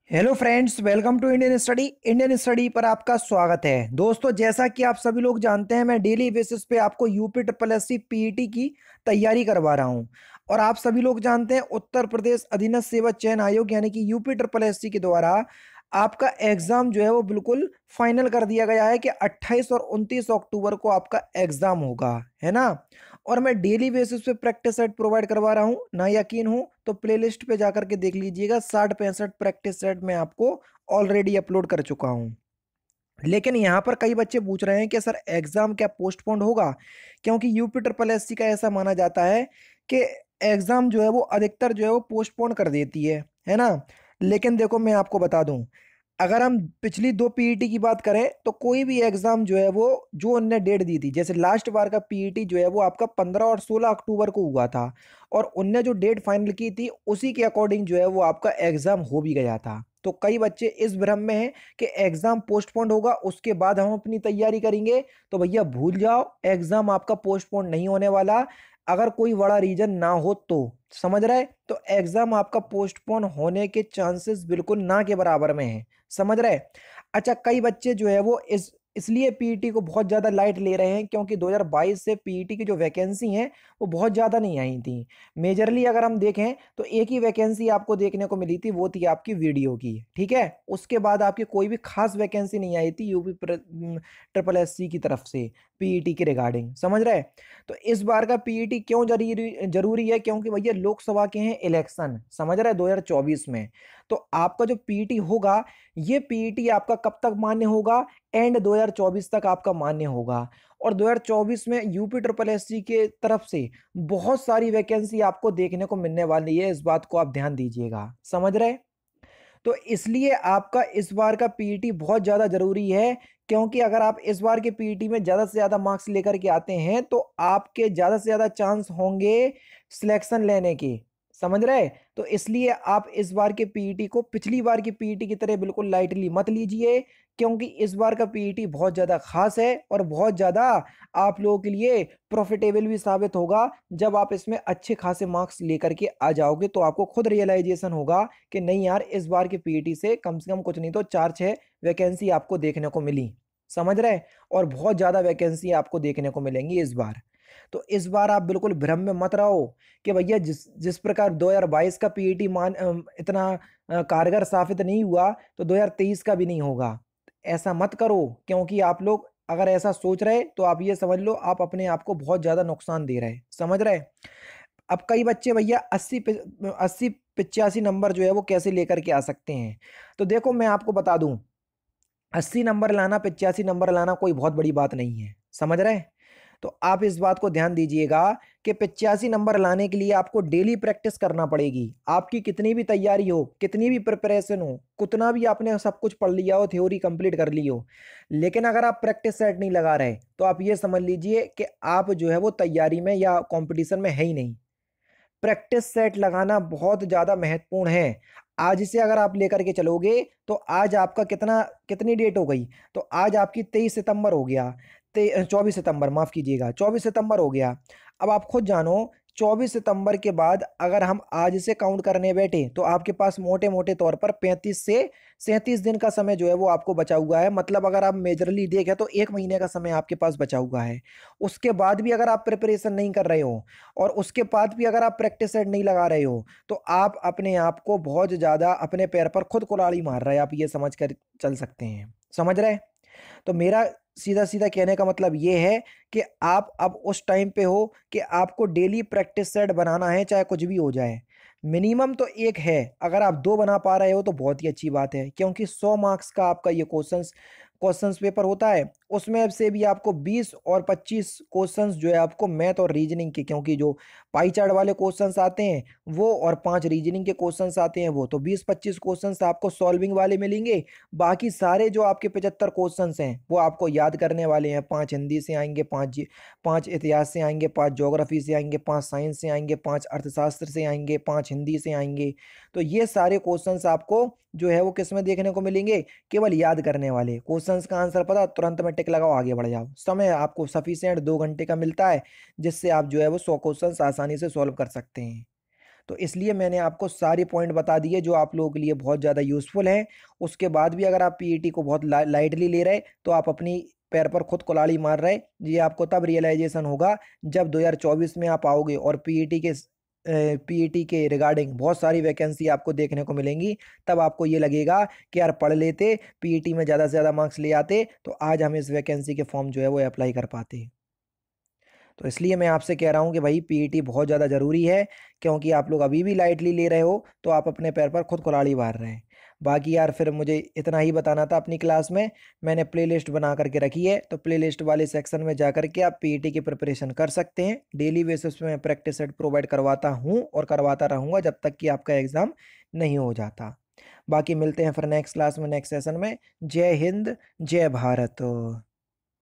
Hello friends, welcome to Indian Study पर आपका स्वागत है। दोस्तों, जैसा कि आप सभी लोग जानते हैं, मैं डेली बेसिस पे आपको UP triple S C PET की तैयारी करवा रहा हूं। और आप सभी लोग जानते हैं, उत्तर प्रदेश अधीनस्थ सेवा चयन आयोग यानी कि यूपी ट्रिपल एस सी के द्वारा आपका एग्जाम जो है वो बिल्कुल फाइनल कर दिया गया है कि 28 और 29 अक्टूबर को आपका एग्जाम होगा, है ना। और मैं डेली बेसिस पे प्रैक्टिस सेट प्रोवाइड करवा रहा हूँ। ना यकीन हो तो प्लेलिस्ट पे जाकर के देख लीजिएगा, 60-65 प्रैक्टिस सेट मैं आपको ऑलरेडी अपलोड कर चुका हूँ। लेकिन यहाँ पर कई बच्चे पूछ रहे हैं कि सर एग्जाम क्या पोस्टपोन्ड होगा, क्योंकि यूपी ट्रिपल एस सी का ऐसा माना जाता है कि एग्जाम जो है वो अधिकतर जो है वो पोस्टपोन कर देती है ना। लेकिन देखो, मैं आपको बता दूं, अगर हम पिछली दो पीईटी की बात करें तो कोई भी एग्जाम जो है वो जो उनने डेट दी थी, जैसे लास्ट बार का पीईटी जो है वो आपका 15 और 16 अक्टूबर को हुआ था, और उनने जो डेट फाइनल की थी उसी के अकॉर्डिंग जो है वो आपका एग्जाम हो भी गया था। तो कई बच्चे इस भ्रम में हैं कि एग्जाम पोस्टपोन्ड होगा उसके बाद हम अपनी तैयारी करेंगे। तो भैया भूल जाओ, एग्जाम आपका पोस्टपोन्ड नहीं होने वाला। अगर कोई बड़ा रीजन ना हो तो, समझ रहे, तो एग्जाम आपका पोस्टपोन होने के चांसेस बिल्कुल ना के बराबर में है, समझ रहे। अच्छा, कई बच्चे जो है वो इसलिए पीईटी को बहुत ज़्यादा लाइट ले रहे हैं क्योंकि 2022 से पीईटी की जो वैकेंसी हैं वो बहुत ज़्यादा नहीं आई थी। मेजरली अगर हम देखें तो एक ही वैकेंसी आपको देखने को मिली थी, वो थी आपकी वीडियो की, ठीक है। उसके बाद आपकी कोई भी खास वैकेंसी नहीं आई थी यूपी ट्रिपल एस सी की तरफ से पीईटी के रिगार्डिंग, समझ रहे। तो इस बार का पीईटी क्यों जरूरी जरूरी है, क्योंकि भैया लोकसभा के हैं इलेक्शन, समझ रहे, 2024 में। तो आपका जो पीईटी होगा, ये पीईटी आपका कब तक मान्य होगा? एंड 2024 तक आपका मान्य होगा। और 2024 में यूपी ट्रिपल एस सी के तरफ से बहुत सारी वैकेंसी आपको देखने को मिलने वाली है, इस बात को आप ध्यान दीजिएगा, समझ रहे। तो इसलिए आपका इस बार का पीईटी बहुत ज़्यादा ज़रूरी है, क्योंकि अगर आप इस बार के पीईटी में ज़्यादा से ज़्यादा मार्क्स लेकर के आते हैं तो आपके ज़्यादा से ज़्यादा चांस होंगे सिलेक्शन लेने के, समझ रहे। तो इसलिए आप इस बार के पीईटी को पिछली बार की पीईटी की तरह बिल्कुल लाइटली मत लीजिए, क्योंकि इस बार का पीईटी बहुत ज़्यादा खास है और बहुत ज़्यादा आप लोगों के लिए प्रॉफिटेबल भी साबित होगा। जब आप इसमें अच्छे खासे मार्क्स लेकर के आ जाओगे तो आपको खुद रियलाइजेशन होगा कि नहीं यार, इस बार के पीईटी से कम कुछ नहीं तो 4-6 वैकेंसी आपको देखने को मिली, समझ रहे। और बहुत ज़्यादा वैकेंसी आपको देखने को मिलेंगी इस बार। तो इस बार आप बिल्कुल भ्रम में मत रहो कि भैया जिस जिस प्रकार 2022 का पीईटी इतना कारगर साबित नहीं हुआ तो 2023 का भी नहीं होगा। ऐसा मत करो, क्योंकि आप लोग अगर ऐसा सोच रहे तो आप ये समझ लो आप अपने आप को बहुत ज़्यादा नुकसान दे रहे, समझ रहे। अब कई बच्चे भैया 80-85 नंबर जो है वो कैसे लेकर के आ सकते हैं। तो देखो, मैं आपको बता दूं, 80 नंबर लाना, 85 नंबर लाना कोई बहुत बड़ी बात नहीं है, समझ रहे। तो आप इस बात को ध्यान दीजिएगा कि 85 नंबर लाने के लिए आपको डेली प्रैक्टिस करना पड़ेगी। आपकी कितनी भी तैयारी हो, कितनी भी प्रिपरेशन हो, कितना भी आपने सब कुछ पढ़ लिया हो, थ्योरी कंप्लीट कर ली हो, लेकिन अगर आप प्रैक्टिस सेट नहीं लगा रहे तो आप ये समझ लीजिए कि आप जो है वो तैयारी में या कंपटीशन में है ही नहीं। प्रैक्टिस सेट लगाना बहुत ज़्यादा महत्वपूर्ण है। आज से अगर आप लेकर के चलोगे तो आज आपका कितनी डेट हो गई, तो आज आपकी 23 सितंबर हो गया, 24 सितंबर, माफ़ कीजिएगा, 24 सितंबर हो गया। अब आप खुद जानो, 24 सितंबर के बाद अगर हम आज से काउंट करने बैठे तो आपके पास मोटे मोटे तौर पर 35 से 37 दिन का समय जो है वो आपको बचा हुआ है। मतलब अगर आप मेजरली देखें तो 1 महीने का समय आपके पास बचा हुआ है। उसके बाद भी अगर आप प्रिपरेशन नहीं कर रहे हो और उसके बाद भी अगर आप प्रैक्टिस सेट नहीं लगा रहे हो तो आप अपने आप को बहुत ज़्यादा अपने पैर पर खुद कुल्हाड़ी मार रहे हैं, आप ये समझ कर चल सकते हैं, समझ रहे। तो मेरा सीधा सीधा कहने का मतलब ये है कि आप अब उस टाइम पे हो कि आपको डेली प्रैक्टिस सेट बनाना है, चाहे कुछ भी हो जाए। मिनिमम तो एक है, अगर आप दो बना पा रहे हो तो बहुत ही अच्छी बात है, क्योंकि 100 मार्क्स का आपका ये क्वेश्चंस पेपर होता है। उसमें से भी आपको 20 और 25 क्वेश्चंस जो है आपको मैथ और रीजनिंग के, क्योंकि जो पाई चार्ट वाले क्वेश्चंस आते हैं वो, और 5 रीजनिंग के क्वेश्चंस आते हैं वो, तो 20-25 क्वेश्चंस आपको सॉल्विंग वाले मिलेंगे। बाकी सारे जो आपके 75 क्वेश्चंस हैं वो आपको याद करने वाले हैं। 5 हिंदी से आएंगे, 5 इतिहास से आएंगे, 5 ज्योग्राफी से आएंगे, 5 साइंस से आएंगे, 5 अर्थशास्त्र से आएंगे, 5 हिंदी से आएंगे। तो ये सारे क्वेश्चंस आपको जो है वो किस में देखने को मिलेंगे? केवल याद करने वाले क्वेश्चंस का आंसर पता, तुरंत में टिक लगाओ, आगे बढ़ जाओ। समय आपको सफिशिएंट 2 घंटे का मिलता है, जिससे आप जो है वो 100 क्वेश्चंस आसानी से सॉल्व कर सकते हैं। तो इसलिए मैंने आपको सारे पॉइंट बता दिए जो आप लोगों के लिए बहुत ज़्यादा यूज़फुल हैं। उसके बाद भी अगर आप पीईटी को बहुत लाइटली ले रहे तो आप अपनी पैर पर खुद कुल्हाड़ी मार रहे। ये आपको तब रियलाइजेशन होगा जब 2024 में आप आओगे और पीईटी के रिगार्डिंग बहुत सारी वैकेंसी आपको देखने को मिलेंगी। तब आपको ये लगेगा कि यार पढ़ लेते, पीईटी में ज़्यादा से ज़्यादा मार्क्स ले आते तो आज हम इस वैकेंसी के फॉर्म जो है वो अप्लाई कर पाते। तो इसलिए मैं आपसे कह रहा हूँ कि भाई पीईटी बहुत ज़्यादा ज़रूरी है, क्योंकि आप लोग अभी भी लाइटली ले रहे हो तो आप अपने पैर पर खुद कुल्हाड़ी मार रहे हैं। बाकी यार फिर मुझे इतना ही बताना था अपनी क्लास में। मैंने प्लेलिस्ट बना करके रखी है, तो प्लेलिस्ट वाले सेक्शन में जा करके आप पीईटी की प्रिपरेशन कर सकते हैं। डेली बेसिस पे मैं प्रैक्टिस सेट प्रोवाइड करवाता हूँ और करवाता रहूँगा जब तक कि आपका एग्ज़ाम नहीं हो जाता। बाकी मिलते हैं फिर नेक्स्ट क्लास में, नेक्स्ट सेशन में। जय हिंद, जय भारत।